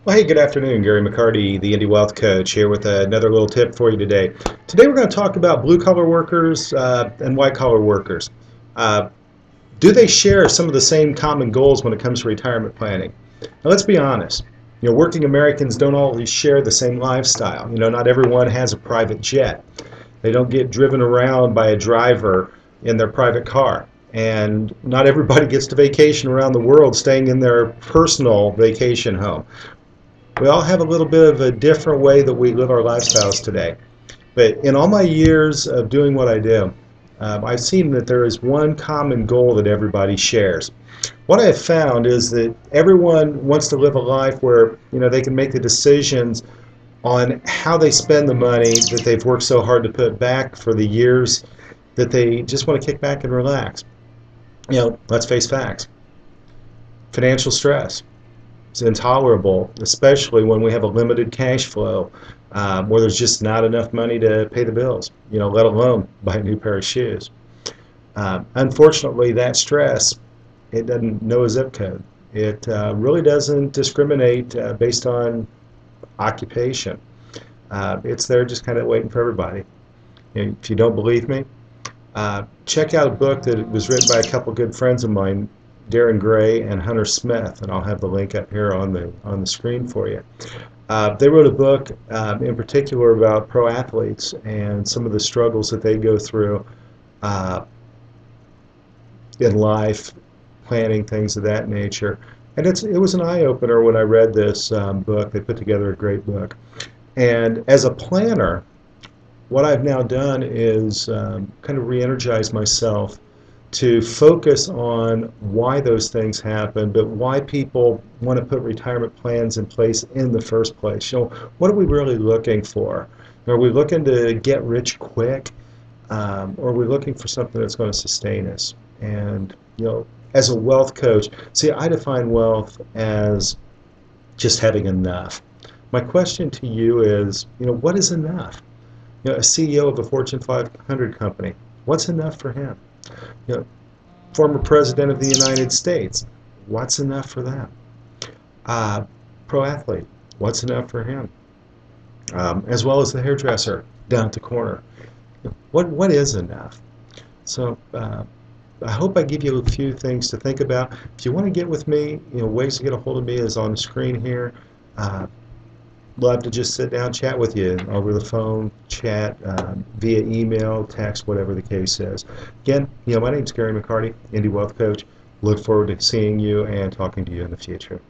Well, hey, good afternoon. Gary McCarty, the Indie Wealth Coach, here with another little tip for you today. Today we're going to talk about blue-collar workers and white-collar workers. Uh, do they share some of the same common goals when it comes to retirement planning? Now, let's be honest. Working Americans don't always share the same lifestyle. Not everyone has a private jet. They don't get driven around by a driver in their private car. And not everybody gets to vacation around the world staying in their personal vacation home. We all have a little bit of a different way that we live our lifestyles today. But in all my years of doing what I do, I've seen that there is one common goal that everybody shares. What I have found is that everyone wants to live a life where they can make the decisions on how they spend the money that they've worked so hard to put back for the years that they just want to kick back and relax. Let's face facts. Financial stress. It's intolerable, especially when we have a limited cash flow, where there's just not enough money to pay the bills, let alone buy a new pair of shoes. Unfortunately, that stress, it doesn't know a zip code. It really doesn't discriminate based on occupation. It's there just kind of waiting for everybody. If you don't believe me, check out a book that was written by a couple good friends of mine, Darren Gray and Hunter Smith, and I'll have the link up here on the screen for you. They wrote a book in particular about pro athletes and some of the struggles that they go through in life, planning, things of that nature. And it was an eye-opener when I read this book. They put together a great book. And as a planner, what I've now done is kind of re-energize myself to focus on why those things happen, but why people want to put retirement plans in place in the first place. What are we really looking for? Are we looking to get rich quick, or are we looking for something that's going to sustain us? And as a wealth coach, see, I define wealth as just having enough. My question to you is, what is enough? A CEO of a Fortune 500 company, what's enough for him? Former President of the United States, what's enough for them? Pro athlete, what's enough for him? As well as the hairdresser down at the corner. What is enough? So I hope I give you a few things to think about. If you want to get with me, ways to get a hold of me is on the screen here. Love to just sit down, chat with you over the phone, chat via email, text, whatever the case is. Again, my name's Gary McCarty, Indie Wealth Coach. Look forward to seeing you and talking to you in the future.